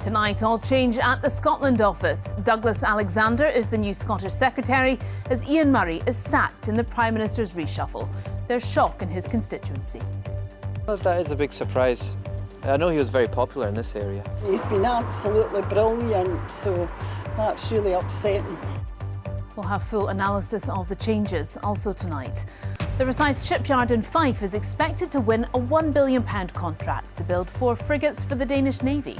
Tonight, all change at the Scotland office. Douglas Alexander is the new Scottish Secretary, as Ian Murray is sacked in the Prime Minister's reshuffle. There's shock in his constituency. Well, that is a big surprise. I know he was very popular in this area. He's been absolutely brilliant, so that's really upsetting. We'll have full analysis of the changes also tonight. The Rosyth shipyard in Fife is expected to win a £1 billion contract to build 4 frigates for the Danish Navy.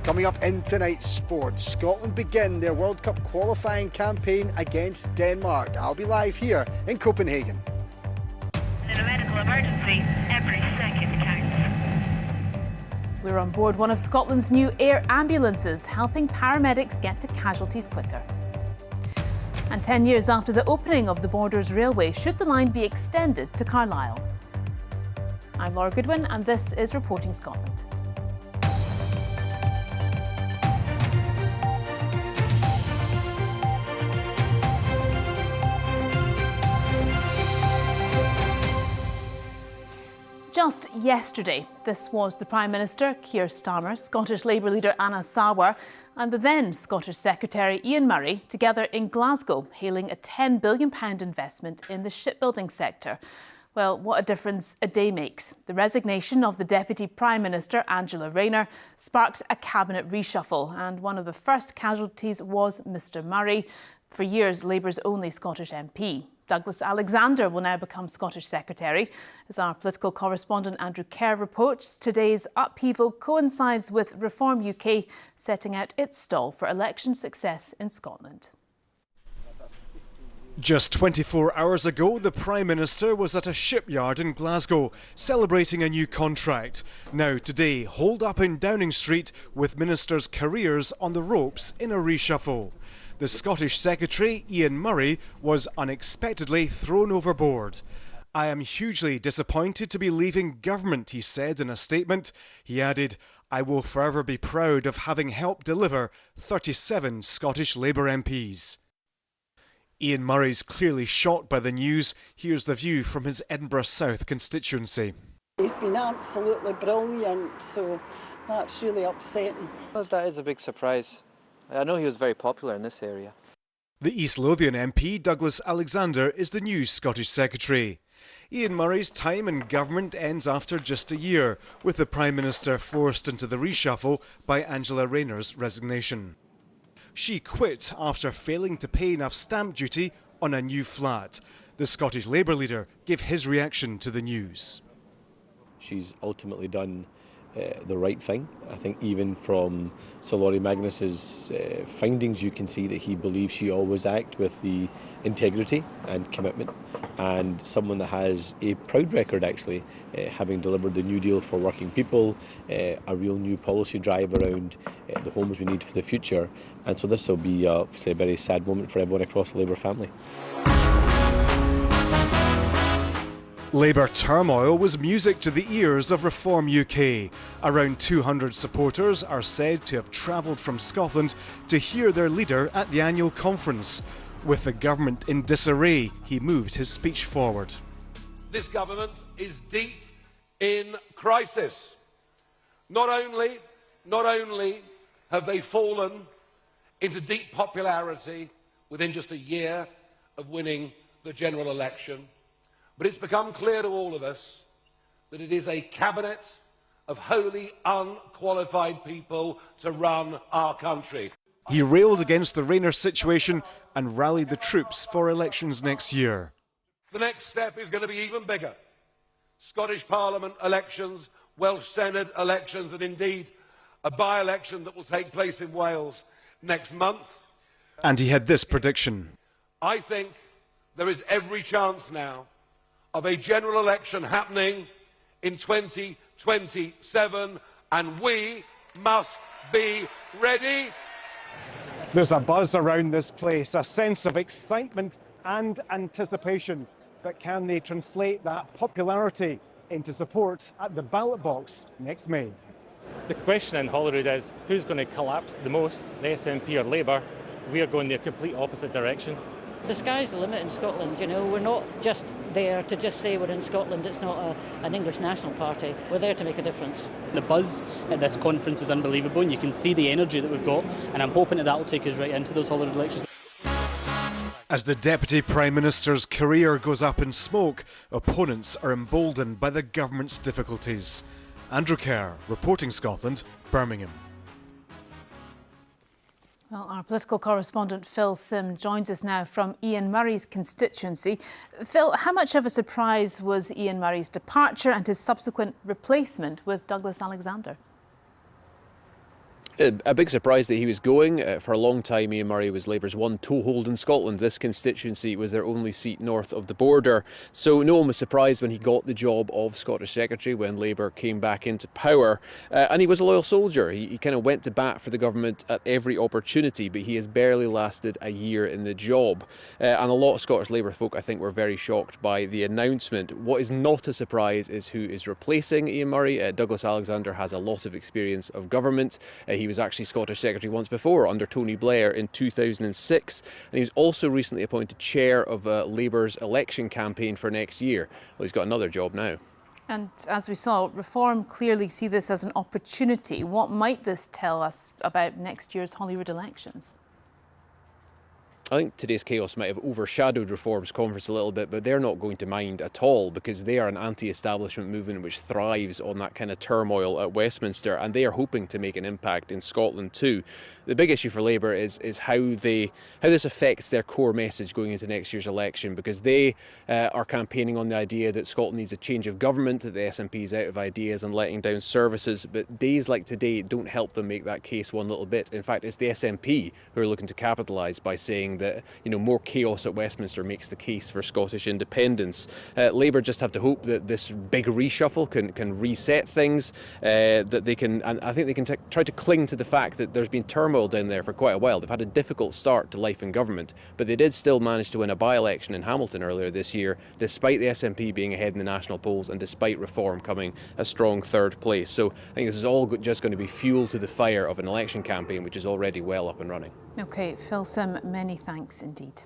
Coming up in tonight's sport, Scotland begin their World Cup qualifying campaign against Denmark. I'll be live here in Copenhagen. In a medical emergency, every second counts. We're on board one of Scotland's new air ambulances, helping paramedics get to casualties quicker. And 10 years after the opening of the Borders Railway, should the line be extended to Carlisle? I'm Laura Goodwin, and this is Reporting Scotland. Just yesterday, this was the Prime Minister, Keir Starmer, Scottish Labour leader Anna Sarwar and the then Scottish Secretary Ian Murray together in Glasgow, hailing a £10 billion investment in the shipbuilding sector. Well, what a difference a day makes. The resignation of the Deputy Prime Minister, Angela Rayner, sparked a cabinet reshuffle, and one of the first casualties was Mr Murray, for years Labour's only Scottish MP. Douglas Alexander will now become Scottish Secretary. As our political correspondent Andrew Kerr reports, today's upheaval coincides with Reform UK setting out its stall for election success in Scotland. Just 24 hours ago, the Prime Minister was at a shipyard in Glasgow, celebrating a new contract. Now today, holed up in Downing Street with ministers' careers on the ropes in a reshuffle. The Scottish Secretary, Ian Murray, was unexpectedly thrown overboard. "I am hugely disappointed to be leaving government," he said in a statement. He added, "I will forever be proud of having helped deliver 37 Scottish Labour MPs." Ian Murray's clearly shocked by the news. Here's the view from his Edinburgh South constituency. He's been absolutely brilliant, so that's really upsetting. Well, that is a big surprise. I know he was very popular in this area. The East Lothian MP, Douglas Alexander, is the new Scottish Secretary. Ian Murray's time in government ends after just a year, with the Prime Minister forced into the reshuffle by Angela Rayner's resignation. She quit after failing to pay enough stamp duty on a new flat. The Scottish Labour leader gave his reaction to the news. She's ultimately done the right thing. I think even from Sir Laurie Magnus's findings, you can see that he believes she always acted with the integrity and commitment, and someone that has a proud record actually, having delivered the New Deal for working people, a real new policy drive around the homes we need for the future, and so this will be obviously a very sad moment for everyone across the Labour family. Labour turmoil was music to the ears of Reform UK. Around 200 supporters are said to have travelled from Scotland to hear their leader at the annual conference. With the government in disarray, he moved his speech forward. This government is deep in crisis. Not only have they fallen into deep popularity within just a year of winning the general election, but it's become clear to all of us that it is a cabinet of wholly unqualified people to run our country. He railed against the Rayner situation and rallied the troops for elections next year. The next step is going to be even bigger. Scottish Parliament elections, Welsh Senate elections, and indeed a by-election that will take place in Wales next month. And he had this prediction. I think there is every chance now of a general election happening in 2027, and we must be ready. There's a buzz around this place, a sense of excitement and anticipation. But can they translate that popularity into support at the ballot box next May? The question in Holyrood is who's going to collapse the most, the SNP or Labour? We are going the complete opposite direction. The sky's the limit in Scotland, you know. We're not just there to just say we're in Scotland. It's not an English national party. We're there to make a difference. The buzz at this conference is unbelievable, and you can see the energy that we've got, and I'm hoping that will take us right into those Hollywood elections. As the Deputy Prime Minister's career goes up in smoke, opponents are emboldened by the government's difficulties. Andrew Kerr, reporting Scotland, Birmingham. Well, our political correspondent Phil Sim joins us now from Ian Murray's constituency. Phil, how much of a surprise was Ian Murray's departure and his subsequent replacement with Douglas Alexander? A big surprise that he was going. For a long time, Ian Murray was Labour's one toehold in Scotland. This constituency was their only seat north of the border. So no one was surprised when he got the job of Scottish Secretary when Labour came back into power. And he was a loyal soldier. He kind of went to bat for the government at every opportunity, but he has barely lasted a year in the job. And a lot of Scottish Labour folk, I think, were very shocked by the announcement. What is not a surprise is who is replacing Ian Murray. Douglas Alexander has a lot of experience of government. He was actually Scottish Secretary once before under Tony Blair in 2006, and he was also recently appointed chair of Labour's election campaign for next year. Well, he's got another job now. And as we saw, Reform clearly see this as an opportunity. What might this tell us about next year's Holyrood elections? I think today's chaos might have overshadowed Reform's conference a little bit, but they're not going to mind at all because they are an anti-establishment movement which thrives on that kind of turmoil at Westminster, and they are hoping to make an impact in Scotland too. The big issue for Labour is how this affects their core message going into next year's election, because they are campaigning on the idea that Scotland needs a change of government, that the SNP is out of ideas and letting down services, but days like today don't help them make that case one little bit. In fact, it's the SNP who are looking to capitalise by saying that, you know, more chaos at Westminster makes the case for Scottish independence. Labour just have to hope that this big reshuffle can reset things, that they can, and I think they can try to cling to the fact that there's been turmoil down there for quite a while. They've had a difficult start to life in government, but they did still manage to win a by-election in Hamilton earlier this year, despite the SNP being ahead in the national polls and despite Reform coming a strong third place. So I think this is all just going to be fuel to the fire of an election campaign which is already well up and running. OK, Phil Sim, many thanks indeed.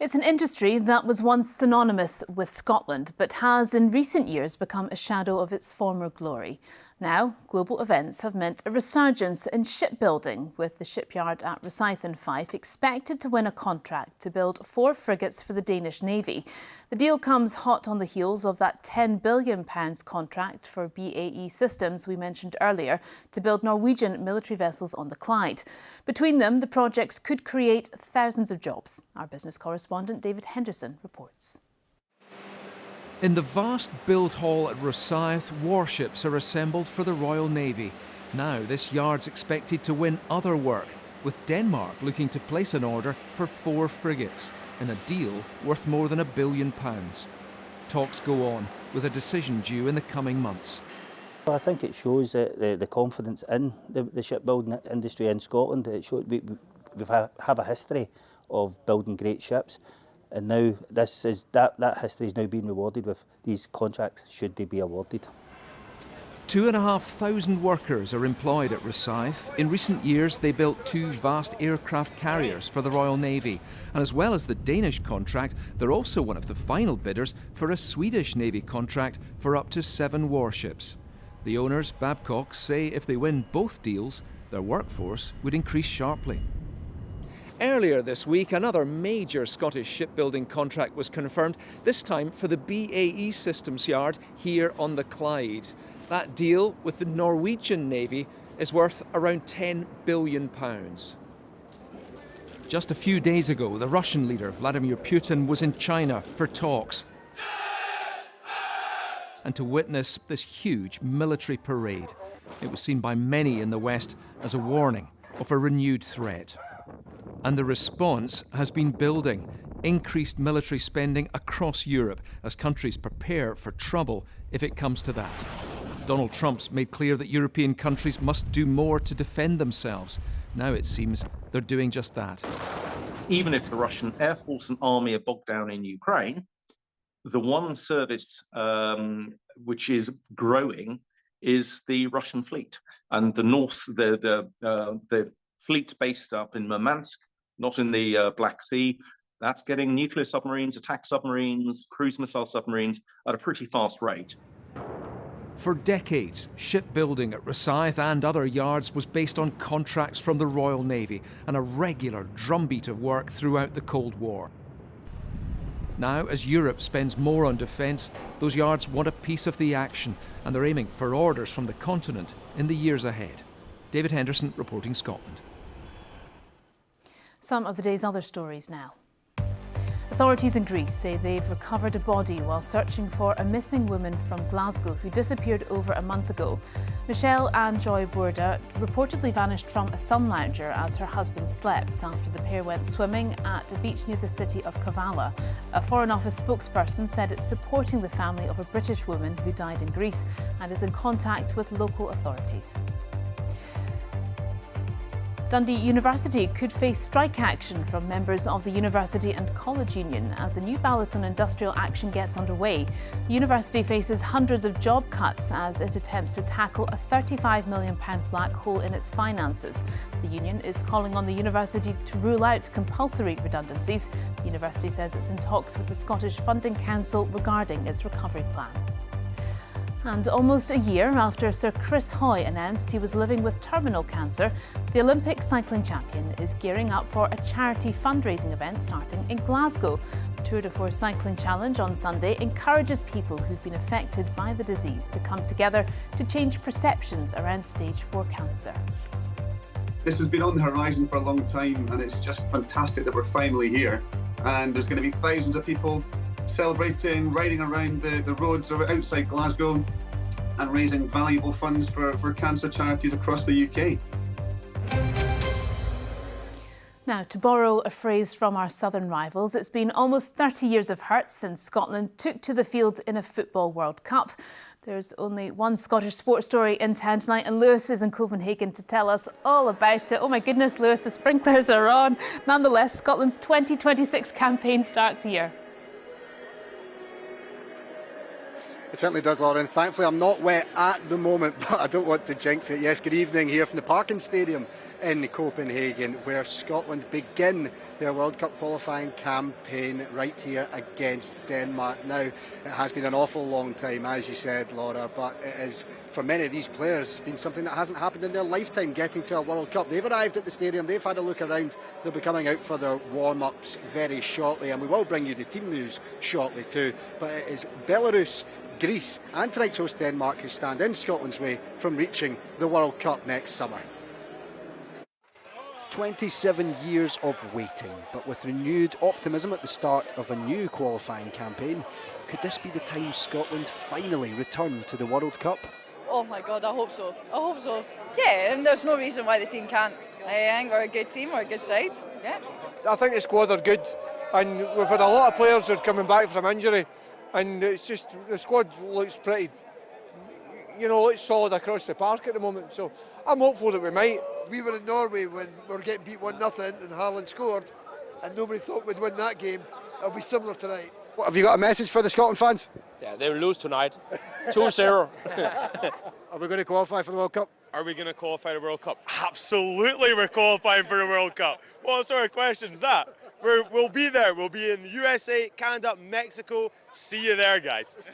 It's an industry that was once synonymous with Scotland, but has in recent years become a shadow of its former glory. Now, global events have meant a resurgence in shipbuilding, with the shipyard at Rosyth in Fife expected to win a contract to build 4 frigates for the Danish Navy. The deal comes hot on the heels of that £10 billion contract for BAE Systems we mentioned earlier to build Norwegian military vessels on the Clyde. Between them, the projects could create thousands of jobs. Our business correspondent David Henderson reports. In the vast build hall at Rosyth, warships are assembled for the Royal Navy. Now this yard's expected to win other work, with Denmark looking to place an order for 4 frigates in a deal worth more than £1 billion. Talks go on, with a decision due in the coming months. I think it shows the confidence in the shipbuilding industry in Scotland. It shows we have a history of building great ships. And now that history is now being rewarded with these contracts, should they be awarded. 2,500 workers are employed at Rosyth. In recent years, they built 2 vast aircraft carriers for the Royal Navy. And as well as the Danish contract, they're also one of the final bidders for a Swedish Navy contract for up to 7 warships. The owners, Babcock, say if they win both deals, their workforce would increase sharply. Earlier this week, another major Scottish shipbuilding contract was confirmed, this time for the BAE Systems yard here on the Clyde. That deal with the Norwegian Navy is worth around £10 billion. Just a few days ago, the Russian leader Vladimir Putin was in China for talks and to witness this huge military parade. It was seen by many in the West as a warning of a renewed threat. And the response has been building. Increased military spending across Europe as countries prepare for trouble if it comes to that. Donald Trump's made clear that European countries must do more to defend themselves. Now it seems they're doing just that. Even if the Russian Air Force and Army are bogged down in Ukraine, the one service which is growing is the Russian fleet. And the North, the fleet based up in Murmansk not in the Black Sea. That's getting nuclear submarines, attack submarines, cruise missile submarines at a pretty fast rate. For decades, shipbuilding at Rosyth and other yards was based on contracts from the Royal Navy and a regular drumbeat of work throughout the Cold War. Now, as Europe spends more on defence, those yards want a piece of the action, and they're aiming for orders from the continent in the years ahead. David Henderson reporting Scotland. Some of the day's other stories now. Authorities in Greece say they've recovered a body while searching for a missing woman from Glasgow who disappeared over a month ago. Michelle Ann Joy Burda reportedly vanished from a sun lounger as her husband slept after the pair went swimming at a beach near the city of Kavala. A Foreign Office spokesperson said it's supporting the family of a British woman who died in Greece and is in contact with local authorities. Dundee University could face strike action from members of the University and College Union as a new ballot on industrial action gets underway. The university faces hundreds of job cuts as it attempts to tackle a £35 million black hole in its finances. The union is calling on the university to rule out compulsory redundancies. The university says it's in talks with the Scottish Funding Council regarding its recovery plan. And almost a year after Sir Chris Hoy announced he was living with terminal cancer, the Olympic cycling champion is gearing up for a charity fundraising event starting in Glasgow. The Tour de Force Cycling Challenge on Sunday encourages people who've been affected by the disease to come together to change perceptions around stage 4 cancer. This has been on the horizon for a long time, and it's just fantastic that we're finally here. And there's going to be thousands of people celebrating, riding around the roads outside Glasgow and raising valuable funds for cancer charities across the UK. Now, to borrow a phrase from our southern rivals, it's been almost 30 years of hurt since Scotland took to the field in a Football World Cup. There's only one Scottish sports story in town tonight, and Lewis is in Copenhagen to tell us all about it. Oh my goodness, Lewis, the sprinklers are on. Nonetheless, Scotland's 2026 campaign starts here. It certainly does, Lauren. Thankfully, I'm not wet at the moment, but I don't want to jinx it. Yes, good evening here from the Parken Stadium in Copenhagen, where Scotland begin their World Cup qualifying campaign right here against Denmark. Now, it has been an awful long time, as you said, Laura, but it is, for many of these players, been something that hasn't happened in their lifetime, getting to a World Cup. They've arrived at the stadium, they've had a look around, they'll be coming out for their warm-ups very shortly, and we will bring you the team news shortly too. But it is Belarus, Greece and tonight's host Denmark who stand in Scotland's way from reaching the World Cup next summer. 27 years of waiting, but with renewed optimism at the start of a new qualifying campaign, could this be the time Scotland finally return to the World Cup? Oh my God, I hope so. I hope so. Yeah, and there's no reason why the team can't. I think we're a good team, we're a good side. Yeah. I think the squad are good, and we've had a lot of players who are coming back from injury. And it's just, the squad looks pretty, looks solid across the park at the moment. So I'm hopeful that we might. We were in Norway when we were getting beat 1-0 and Haaland scored, and nobody thought we'd win that game. It'll be similar tonight. What, have you got a message for the Scotland fans? Yeah, they will lose tonight. 2-0. Are we going to qualify for the World Cup? Are we going to qualify for the World Cup? Absolutely, we're qualifying for the World Cup. What sort of question is that? We'll be there. We'll be in the USA, Canada, Mexico. See you there, guys.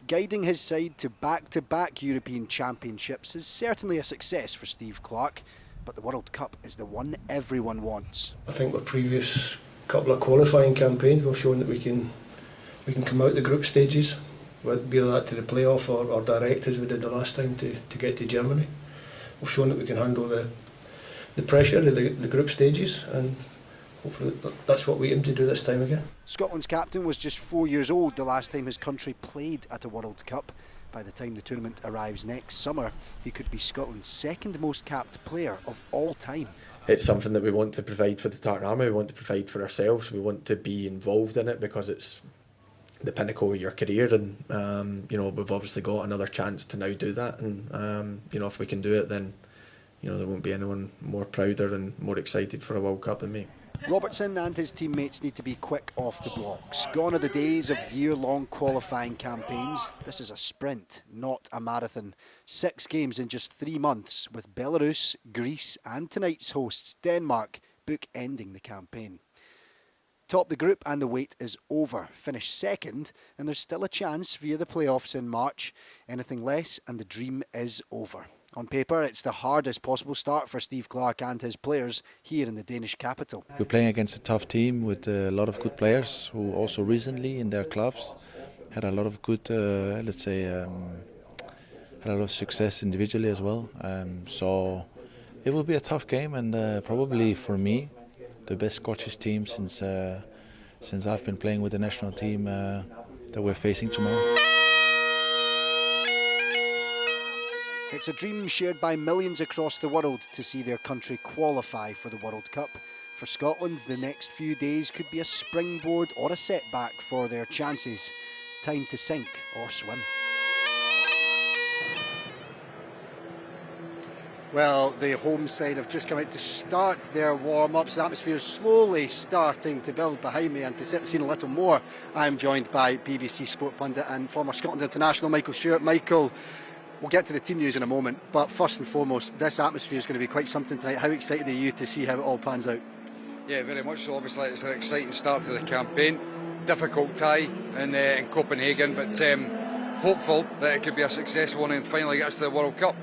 Guiding his side to back-to-back European Championships is certainly a success for Steve Clarke, but the World Cup is the one everyone wants. I think with previous couple of qualifying campaigns, we've shown that we can come out the group stages, be that to the playoff or direct as we did the last time to get to Germany. We've shown that we can handle the pressure of the group stages, and hopefully that's what we aim to do this time again. Scotland's captain was just 4 years old the last time his country played at a World Cup. By the time the tournament arrives next summer, he could be Scotland's second most capped player of all time. It's something that we want to provide for the Tartan Army, we want to provide for ourselves, we want to be involved in it because it's the pinnacle of your career, and we've obviously got another chance to now do that, and if we can do it, then there won't be anyone more prouder and more excited for a World Cup than me. Robertson and his teammates need to be quick off the blocks. Gone are the days of year-long qualifying campaigns. This is a sprint, not a marathon. 6 games in just 3 months, with Belarus, Greece and tonight's hosts Denmark bookending the campaign. Top the group and the wait is over. Finish second and there's still a chance via the playoffs in March. Anything less and the dream is over. On paper, it's the hardest possible start for Steve Clarke and his players here in the Danish capital. We're playing against a tough team with a lot of good players who also recently in their clubs had a lot of good, had a lot of success individually as well. So it will be a tough game and probably for me, the best Scottish team since I've been playing with the national team that we're facing tomorrow. It's a dream shared by millions across the world to see their country qualify for the World Cup. For Scotland, the next few days could be a springboard or a setback for their chances. Time to sink or swim. Well, the home side have just come out to start their warm-ups. The atmosphere is slowly starting to build behind me, and to set the scene a little more, I'm joined by BBC Sport pundit and former Scotland international Michael Stewart. Michael, we'll get to the team news in a moment, but first and foremost, this atmosphere is going to be quite something tonight. How excited are you to see how it all pans out? Yeah, very much so. Obviously, it's an exciting start to the campaign. Difficult tie in Copenhagen, but hopeful that it could be a successful one and finally get us to the World Cup.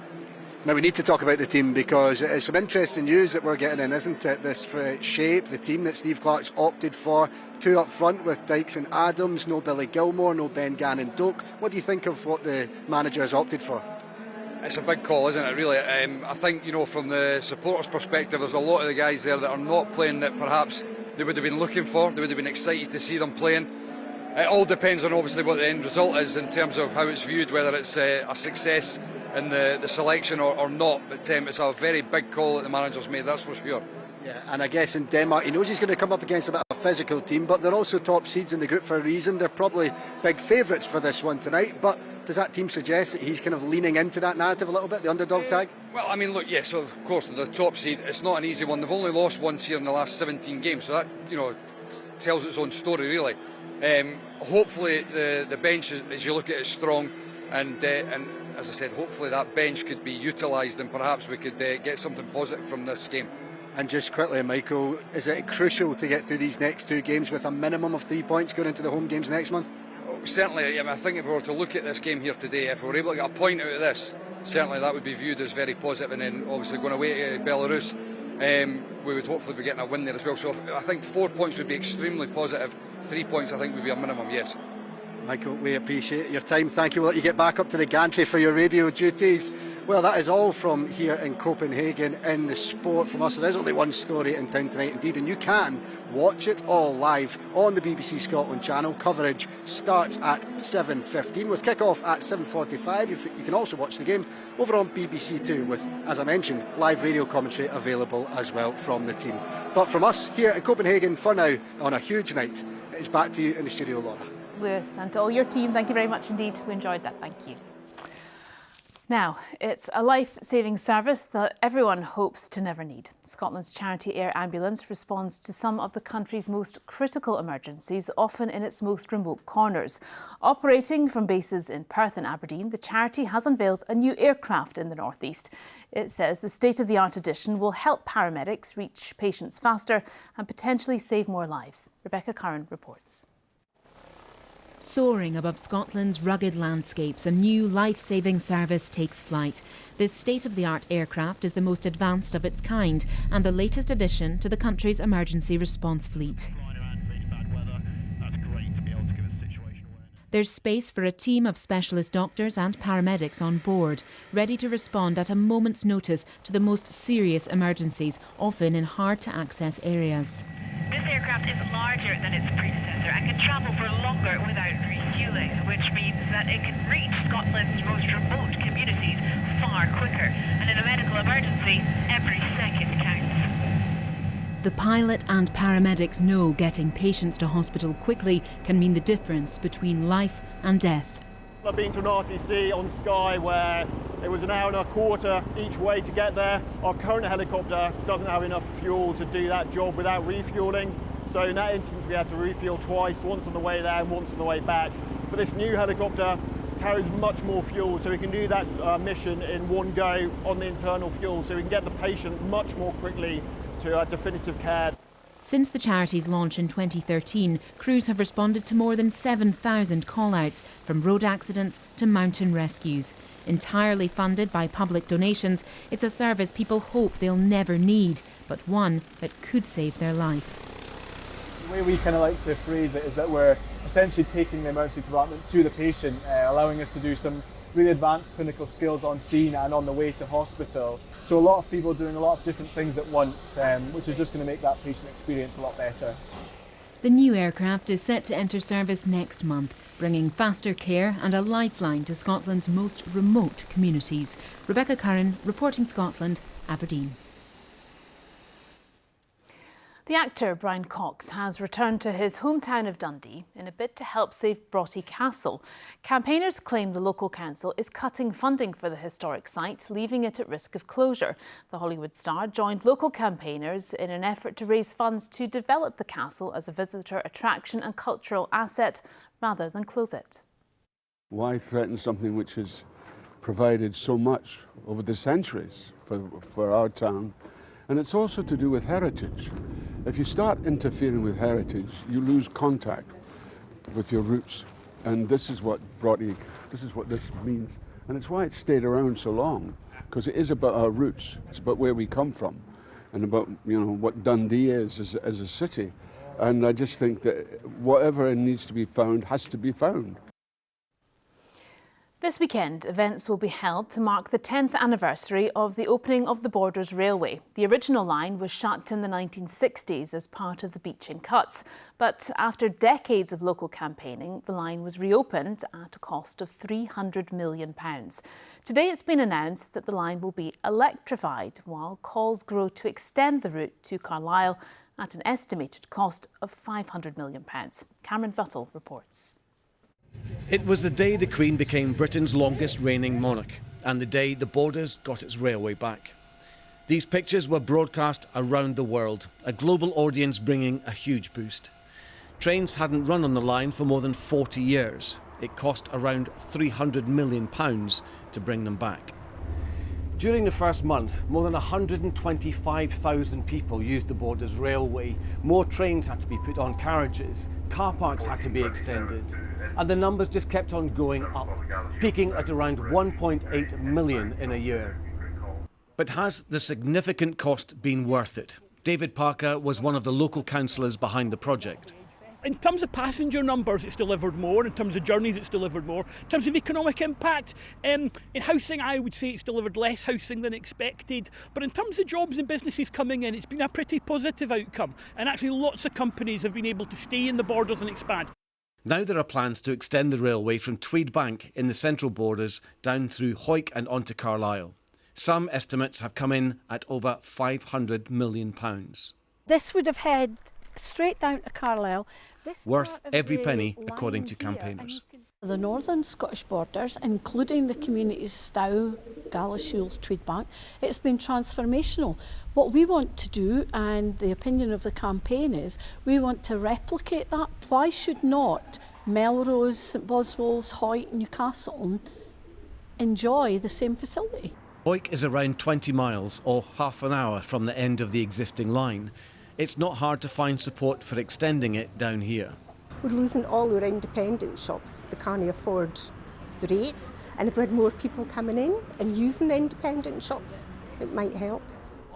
Now we need to talk about the team because it's some interesting news that we're getting in, isn't it? This shape, the team that Steve Clarke's opted for. Two up front with Dykes and Adams, no Billy Gilmore, no Ben Gannon Doak. What do you think of what the manager has opted for? It's a big call, isn't it, really? I think, you know, from the supporters' perspective, there's a lot of the guys there that are not playing that perhaps they would have been looking for. They would have been excited to see them playing. It all depends on obviously what the end result is in terms of how it's viewed, whether it's a success in the selection or not, but it's a very big call that the manager's made, that's for sure. Yeah, and I guess in Denmark he knows he's going to come up against a bit of a physical team, but they're also top seeds in the group for a reason. They're probably big favourites for this one tonight, but does that team suggest that he's kind of leaning into that narrative a little bit, the underdog tag? Well, I mean, look, yes, of course, the top seed, it's not an easy one. They've only lost once here in the last 17 games, so that, you know, tells its own story, really. Hopefully the bench, as you look at it, is strong, and as I said, hopefully that bench could be utilised and perhaps we could get something positive from this game. And just quickly, Michael, is it crucial to get through these next two games with a minimum of 3 points going into the home games next month? Oh, certainly, I think if we were to look at this game here today, if we were able to get a point out of this, certainly that would be viewed as very positive, and then obviously going away to Belarus, we would hopefully be getting a win there as well. So I think 4 points would be extremely positive. 3 points I think would be a minimum, yes. Michael, we appreciate your time. Thank you. We'll let you get back up to the gantry for your radio duties. Well, that is all from here in Copenhagen in the sport from us. There is only one story in town tonight indeed, and you can watch it all live on the BBC Scotland channel. Coverage starts at 7:15 with kick-off at 7:45. You can also watch the game over on BBC Two with, as I mentioned, live radio commentary available as well from the team. But from us here in Copenhagen for now, on a huge night, it's back to you in the studio, Laura. Lewis, and to all your team, thank you very much indeed. We enjoyed that, thank you. Now, it's a life-saving service that everyone hopes to never need. Scotland's charity air ambulance responds to some of the country's most critical emergencies, often in its most remote corners. Operating from bases in Perth and Aberdeen, the charity has unveiled a new aircraft in the northeast. It says the state-of-the-art addition will help paramedics reach patients faster and potentially save more lives. Rebecca Curran reports. Soaring above Scotland's rugged landscapes, a new life-saving service takes flight. This state-of-the-art aircraft is the most advanced of its kind and the latest addition to the country's emergency response fleet. There's space for a team of specialist doctors and paramedics on board, ready to respond at a moment's notice to the most serious emergencies, often in hard-to-access areas. This aircraft is larger than its predecessor and can travel for longer without refuelling, which means that it can reach Scotland's most remote communities far quicker. And in a medical emergency, every second counts. The pilot and paramedics know getting patients to hospital quickly can mean the difference between life and death. I've been to an RTC on Skye where it was an hour and a quarter each way to get there. Our current helicopter doesn't have enough fuel to do that job without refuelling. So in that instance we had to refuel twice, once on the way there and once on the way back. But this new helicopter carries much more fuel, so we can do that mission in one go on the internal fuel, so we can get the patient much more quickly to definitive care. Since the charity's launch in 2013, crews have responded to more than 7,000 call-outs, from road accidents to mountain rescues. Entirely funded by public donations, it's a service people hope they'll never need, but one that could save their life. The way we kind of like to phrase it is that we're essentially taking the emergency department to the patient, allowing us to do some really advanced clinical skills on scene and on the way to hospital. So a lot of people doing a lot of different things at once, which is just going to make that patient experience a lot better. The new aircraft is set to enter service next month, bringing faster care and a lifeline to Scotland's most remote communities. Rebecca Curran, reporting Scotland, Aberdeen. The actor Brian Cox has returned to his hometown of Dundee in a bid to help save Broy Castle. Campaigners claim the local council is cutting funding for the historic site, leaving it at risk of closure. The Hollywood star joined local campaigners in an effort to raise funds to develop the castle as a visitor attraction and cultural asset rather than close it. Why threaten something which has provided so much over the centuries for our town? And it's also to do with heritage. If you start interfering with heritage, you lose contact with your roots. And this is what Broy, this is what this means. And it's why it stayed around so long, because it is about our roots. It's about where we come from and about, you know, what Dundee is as a city. And I just think that whatever needs to be found has to be found. This weekend, events will be held to mark the 10th anniversary of the opening of the Borders Railway. The original line was shut in the 1960s as part of the Beeching Cuts. But after decades of local campaigning, the line was reopened at a cost of £300 million. Today it's been announced that the line will be electrified, while calls grow to extend the route to Carlisle at an estimated cost of £500 million. Cameron Buttle reports. It was the day the Queen became Britain's longest reigning monarch, and the day the Borders got its railway back. These pictures were broadcast around the world, a global audience bringing a huge boost. Trains hadn't run on the line for more than 40 years. It cost around £300 million to bring them back. During the first month, more than 125,000 people used the Borders Railway. More trains had to be put on carriages, car parks had to be extended, and the numbers just kept on going up, peaking at around 1.8 million in a year. But has the significant cost been worth it? David Parker was one of the local councillors behind the project. In terms of passenger numbers, it's delivered more. In terms of journeys, it's delivered more. In terms of economic impact, in housing, I would say it's delivered less housing than expected. But in terms of jobs and businesses coming in, it's been a pretty positive outcome. And actually, lots of companies have been able to stay in the Borders and expand. Now there are plans to extend the railway from Tweed Bank in the central Borders down through Hawick and onto Carlisle. Some estimates have come in at over £500 million. This would have headed straight down to Carlisle. Worth every penny, according to campaigners. The northern Scottish Borders, including the communities Stow, Galashiels, Tweed Bank, it's been transformational. What we want to do, and the opinion of the campaign is, we want to replicate that. Why should not Melrose, St Boswells, Hoyt, Newcastle enjoy the same facility? Hawick is around 20 miles or half an hour from the end of the existing line. It's not hard to find support for extending it down here. We're losing all our independent shops. They can't afford the rates, and if we had more people coming in and using the independent shops, it might help.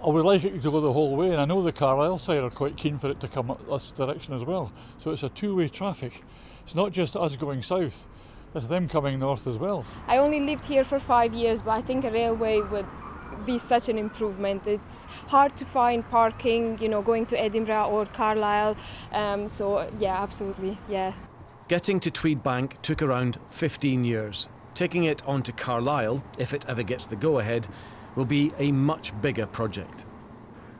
I would like it to go the whole way, and I know the Carlisle side are quite keen for it to come up this direction as well. So it's a two-way traffic. It's not just us going south, it's them coming north as well. I only lived here for 5 years, but I think a railway would be such an improvement. It's hard to find parking, you know, going to Edinburgh or Carlisle. So yeah, absolutely, yeah. Getting to Tweed Bank took around 15 years. Taking it onto Carlisle, if it ever gets the go-ahead, will be a much bigger project.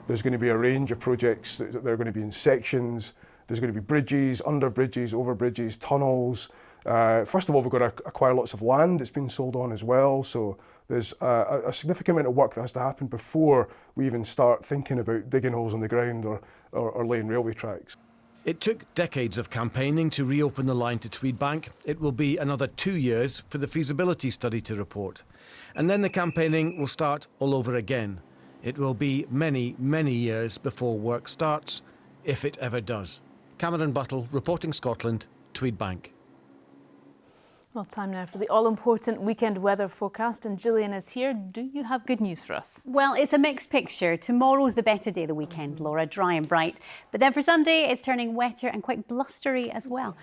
There's going to be a range of projects that are going to be in sections. There's going to be bridges, under bridges, over bridges, tunnels. First of all, we've got to acquire lots of land that's been sold on as well. So there's a significant amount of work that has to happen before we even start thinking about digging holes in the ground or laying railway tracks. It took decades of campaigning to reopen the line to Tweed Bank. It will be another 2 years for the feasibility study to report. And then the campaigning will start all over again. It will be many, many years before work starts, if it ever does. Cameron Buttle, reporting Scotland, Tweedbank. Well, time now for the all-important weekend weather forecast, and Gillian is here. Do you have good news for us? Well, it's a mixed picture. Tomorrow's the better day of the weekend, Laura, dry and bright. But then for Sunday, it's turning wetter and quite blustery as well.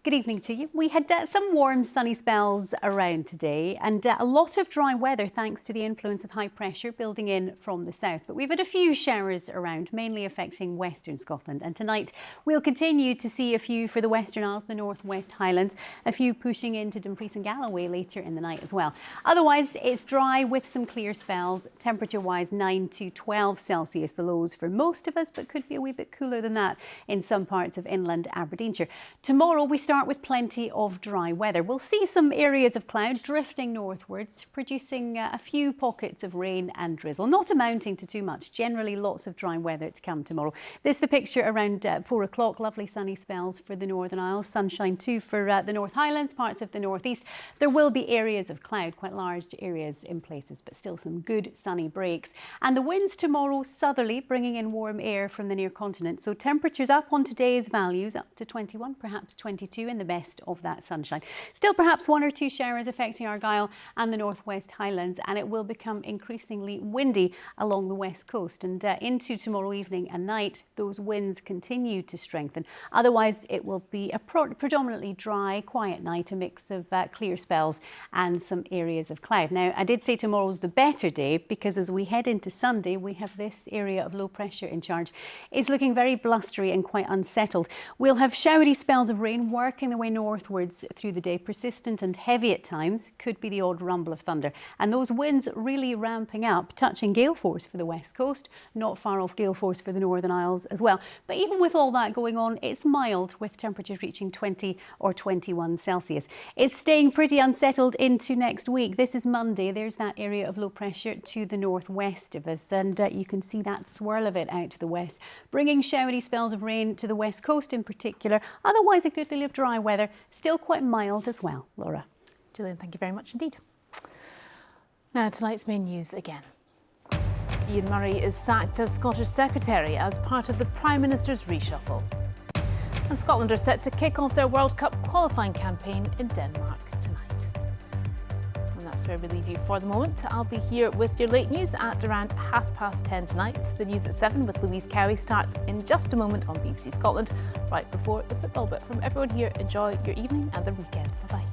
Good evening to you. We had some warm, sunny spells around today and a lot of dry weather thanks to the influence of high pressure building in from the south. But we've had a few showers around, mainly affecting western Scotland. And tonight we'll continue to see a few for the Western Isles, the North West Highlands, a few pushing into Dumfries and Galloway later in the night as well. Otherwise, it's dry with some clear spells. Temperature-wise, 9 to 12 Celsius, the lows for most of us, but could be a wee bit cooler than that in some parts of inland Aberdeenshire. Tomorrow we start with plenty of dry weather. We'll see some areas of cloud drifting northwards, producing a few pockets of rain and drizzle, not amounting to too much. Generally, lots of dry weather to come tomorrow. This is the picture around 4 o'clock. Lovely sunny spells for the Northern Isles. Sunshine too for the North Highlands, parts of the northeast. There will be areas of cloud, quite large areas in places, but still some good sunny breaks. And the winds tomorrow southerly, bringing in warm air from the near continent. So temperatures up on today's values, up to 21, perhaps 22 in the best of that sunshine. Still perhaps 1 or 2 showers affecting Argyll and the Northwest Highlands, and it will become increasingly windy along the west coast. And into tomorrow evening and night, those winds continue to strengthen. Otherwise, it will be a predominantly dry, quiet night, a mix of clear spells and some areas of cloud. Now, I did say tomorrow's the better day because as we head into Sunday, we have this area of low pressure in charge. It's looking very blustery and quite unsettled. We'll have showery spells of rain working their way northwards through the day, persistent and heavy at times, could be the odd rumble of thunder. And those winds really ramping up, touching gale force for the west coast, not far off gale force for the Northern Isles as well. But even with all that going on, it's mild with temperatures reaching 20 or 21 Celsius. It's staying pretty unsettled into next week. This is Monday. There's that area of low pressure to the northwest of us, and you can see that swirl of it out to the west, bringing showery spells of rain to the west coast in particular. Otherwise, a good deal of dry weather, still quite mild as well. Laura. Gillian, thank you very much indeed. Now, tonight's main news again. Ian Murray is sacked as Scottish Secretary as part of the Prime Minister's reshuffle. And Scotland are set to kick off their World Cup qualifying campaign in Denmark tonight. And that's where we leave you for the moment. I'll be here with your late news at around 10:30 tonight. The news at 7 with Louise Cowie starts in just a moment on BBC Scotland, right before the football. But from everyone here, enjoy your evening and the weekend. Bye-bye.